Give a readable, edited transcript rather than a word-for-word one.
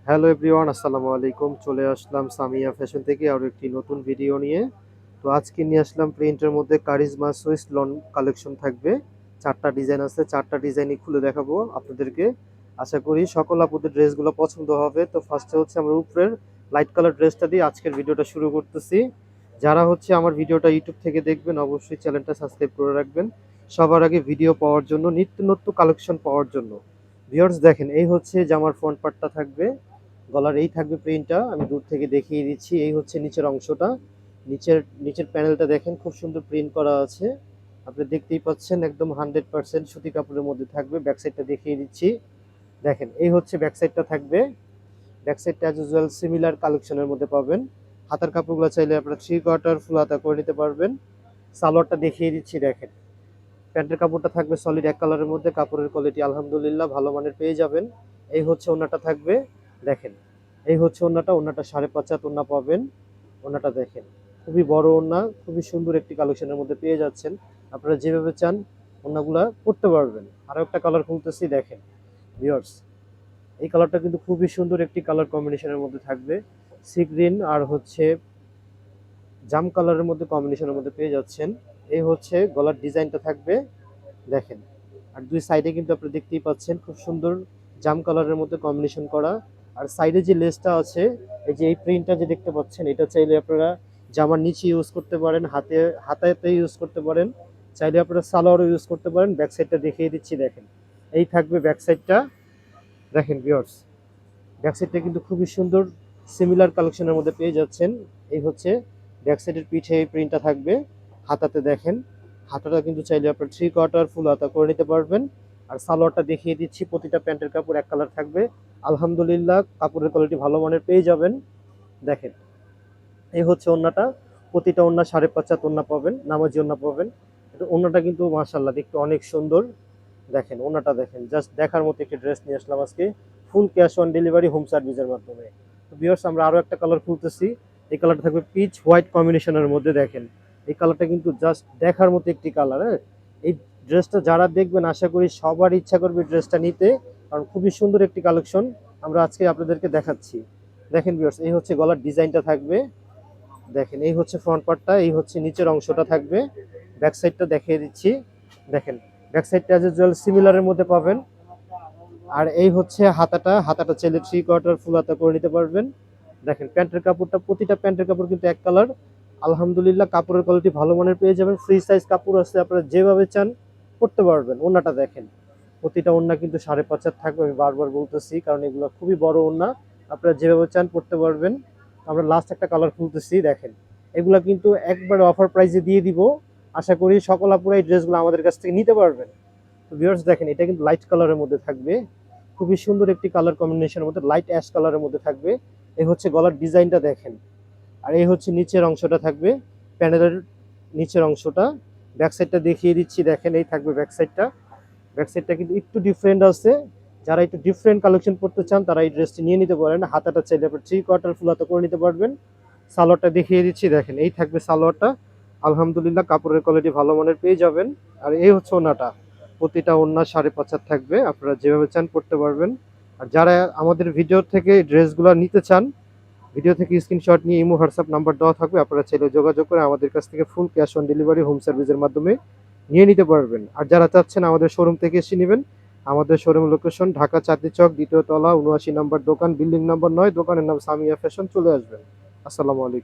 Hello everyone, আসসালামু আলাইকুম। চলে আসলাম সামিয়া ফ্যাশন থেকে আরও একটি নতুন ভিডিও নিয়ে। তো আজকে নিয়ে আসলাম প্রিন্টের মধ্যে কারিজমা সুইস লন কালেকশন থাকবে। 4টা ডিজাইন আছে, 4টা ডিজাইনই খুলে দেখাবো আপনাদেরকে। আশা করি সকল আপুদের ড্রেসগুলো পছন্দ হবে। তো ফার্স্টে হচ্ছে আমরা উপরের লাইট কালার ড্রেসটা দিয়ে আজকের ভিডিওটা শুরু করতেছি। যারা হচ্ছে আমার ভিডিওটা ইউটিউব থেকে দেখবেন অবশ্যই চ্যানেলটা সাবস্ক্রাইব করে রাখবেন সবার আগে ভিডিও পাওয়ার জন্য, নিত্য নতুন কালেকশন পাওয়ার জন্য। ভিউয়ার্স দেখেন, এই হচ্ছে জামার ফ্রন্ট পার্টটা থাকবে, গলার এই থাকবে প্রিন্টটা। আমি দূর থেকে দেখিয়ে দিচ্ছি। এই হচ্ছে নিচের অংশটা। নিচের প্যানেলটা দেখেন, খুব সুন্দর প্রিন্ট করা আছে। আপনি দেখতেই পাচ্ছেন, একদম 100% সুতি কাপড়ের মধ্যে থাকবে। ব্যাক সাইডটা দেখিয়ে দিচ্ছি। দেখেন, এই হচ্ছে ব্যাক সাইডটা থাকবে। ব্যাক সাইডটা অ্যাজ ইউজুয়াল সিমিলার কালেকশনের মধ্যে পাবেন। হাতার কাপড়গুলো চাইলে আপনারা 3/4 ফুল হাতা করে নিতে পারবেন। সালোয়ারটা দেখিয়ে দিচ্ছি। দেখেন, প্যান্টের কাপড়টা থাকবে সলিড এক কালারের মধ্যে। কাপড়ের কোয়ালিটি আলহামদুলিল্লাহ ভালো মানের পেয়ে যাবেন। এই হচ্ছে ওড়নাটা থাকবে। দেখেন, এই হচ্ছে ওড়নাটা। ওড়নাটা 5.5 হাত ওড়না পাবেন। ওড়নাটা দেখেন, খুবই বড় ওড়না, খুবই সুন্দর একটি কালেকশনের মধ্যে পেয়ে যাচ্ছেন। আপনারা যেভাবে চান ওড়নাগুলা পরতে পারবেন। আরও একটা কালার খুলতেছি, দেখেন ভিউয়ার্স। এই কালারটা কিন্তু খুবই সুন্দর একটি কালার কম্বিনেশনের মধ্যে থাকবে। সি গ্রিন আর হচ্ছে জাম কালারের মধ্যে কম্বিনেশনের মধ্যে পেয়ে যাচ্ছেন। এই হচ্ছে গলার ডিজাইনটা থাকবে। দেখেন, আর দুই সাইডে কিন্তু আপনি দেখতেই পাচ্ছেন খুব সুন্দর জাম কালারের মধ্যে কম্বিনেশন করা। আর সাইডে যে লেসটা আছে, এই যে এই প্রিন্টটা যে দেখতে পাচ্ছেন, এটা চাইলে আপনারা জামার নিচে ইউজ করতে পারেন, হাতাতে ইউজ করতে পারেন, চাইলে আপনারা সালোয়ারও ইউজ করতে পারেন। ব্যাক সাইডটা দেখিয়ে দিচ্ছি। দেখেন, এই থাকবে ব্যাক সাইডটা। দেখেন ভিউয়ার্স, ব্যাক সাইডটা কিন্তু খুবই সুন্দর সিমিলার কালেকশনের মধ্যে পেয়ে যাচ্ছেন। এই হচ্ছে ব্যাক সাইডের পিঠে এই প্রিন্টটা থাকবে। হাতাতে দেখেন, হাতাটা কিন্তু চাইলে আপনার 3/4 ফুল হাতা করে নিতে পারবেন। আর সালোয়ারটা দেখিয়ে দিচ্ছি। প্রতিটা প্যান্টের কাপড় এক কালার থাকবে। আলহামদুলিল্লাহ কাপড়ের কোয়ালিটি ভালো মানের পেয়ে যাবেন। দেখেন, এই হচ্ছে ওড়নাটা। প্রতিটা ওড়না 5.5 হাত ওড়না পাবেন, নামাজি ওড়না পাবেন। এটা ওড়নাটা কিন্তু মাশাআল্লাহ দেখতে অনেক সুন্দর। দেখেন ওড়নাটা দেখেন, জাস্ট দেখার মতো একটি ড্রেস নিয়ে আসলাম আজকে। Full cash on delivery home সার্ভিসের মাধ্যমে। তো ভিউয়ার্স, আমরা আরও একটা কালার খুলতেছি। এই কালারটা থাকবে পিচ হোয়াইট কম্বিনেশনের মধ্যে। দেখেন, এই কালারটা কিন্তু জাস্ট দেখার মতো একটি কালার। হ্যাঁ, এই ড্রেসটা যারা দেখবেন আশা করি সবার ইচ্ছা করবে ড্রেসটা নিতে, কারণ খুবই সুন্দর একটি কালেকশন আমরা আজকে আপনাদেরকে দেখাচ্ছি। দেখেন ভিউয়ার্স, এই হচ্ছে গলার ডিজাইনটা থাকবে। দেখেন, এই হচ্ছে ফ্রন্ট পার্টটা, এই হচ্ছে নিচের অংশটা থাকবে। ব্যাক সাইডটা দেখিয়ে দিচ্ছি। দেখেন, ব্যাক সাইডটা অ্যাজ ইউজুয়াল সিমিলারের মধ্যে পাবেন। আর এই হচ্ছে হাতাটা। হাতাটা চাইলে 3/4 ফুল হাতা করে নিতে পারবেন। দেখেন, প্যান্টের কাপড়টা, প্রতিটা প্যান্টের কাপড় কিন্তু এক কালার। আলহামদুলিল্লাহ কাপড়ের কোয়ালিটি ভালো মানের পেয়ে যাবেন। ফ্রি সাইজ কাপড় আছে, আপনারা যেভাবে চান পরতে পারবেন। ওড়নাটা দেখেন, প্রতিটা ওড়না কিন্তু 5.5 হাত থাকবে। আমি বারবার বলতেছি, কারণ এগুলো খুবই বড় ওড়না। আপনারা যেভাবে চান পরতে পারবেন। আমরা লাস্ট একটা কালার খুলতেছি। দেখেন, এগুলা কিন্তু একবারে অফার প্রাইসে দিয়ে দিব। আশা করি সকল আপুরা এই ড্রেসগুলো আমাদের কাছ থেকে নিতে পারবেন। তো ভিউয়ার্স দেখেন, এটা কিন্তু লাইট কালারের মধ্যে থাকবে। খুবই সুন্দর একটি কালার কম্বিনেশনের মধ্যে, লাইট অ্যাশ কালারের মধ্যে থাকবে। এই হচ্ছে গলার ডিজাইনটা দেখেন। আর এই হচ্ছে নিচের অংশটা থাকবে, প্যানেলের নিচের অংশটা। ব্যাক সাইডটা দেখিয়ে দিচ্ছি। দেখেন, এই থাকবে ব্যাক সাইডটা। ব্যাক সাইডটা কিন্তু একটু ডিফারেন্ট আছে। যারা একটু ডিফারেন্ট কালেকশন পড়তে চান তারা এই ড্রেসটি নিয়ে নিতে পারেন। হাতাটা চাইলে আপনার 3/4 ফুল হাতা করে নিতে পারবেন। সালোয়ারটা দেখিয়ে দিচ্ছি। দেখেন, এই থাকবে সালোয়ারটা। আলহামদুলিল্লাহ কাপড়ের কোয়ালিটি ভালো মানের পেয়ে যাবেন। আর এই হচ্ছে ওড়নাটা। প্রতিটা ওড়না 5.5 হাত থাকবে। আপনারা যেভাবে চান পড়তে পারবেন। আর যারা আমাদের ভিডিও থেকে ড্রেসগুলো নিতে চান, ভিডিও থেকে স্ক্রিনশট নিয়ে ইমো হোয়াটসঅ্যাপ নাম্বার দেওয়া থাকবে, আপনারা চাইলে যোগাযোগ করে আমাদের কাছ থেকে full cash on delivery home সার্ভিসের মাধ্যমে নিয়ে নিতে পারবেন। আর যারা চাচ্ছেন আমাদের শোরুম থেকে এসে নেবেন, আমাদের শোরুম লোকেশন ঢাকা চাঁদনী চক 2য় তলা 79 নম্বর দোকান, বিল্ডিং নম্বর 9, দোকানের নাম সামিয়া ফ্যাশন। চলে আসবেন। আসসালামু আলাইকুম।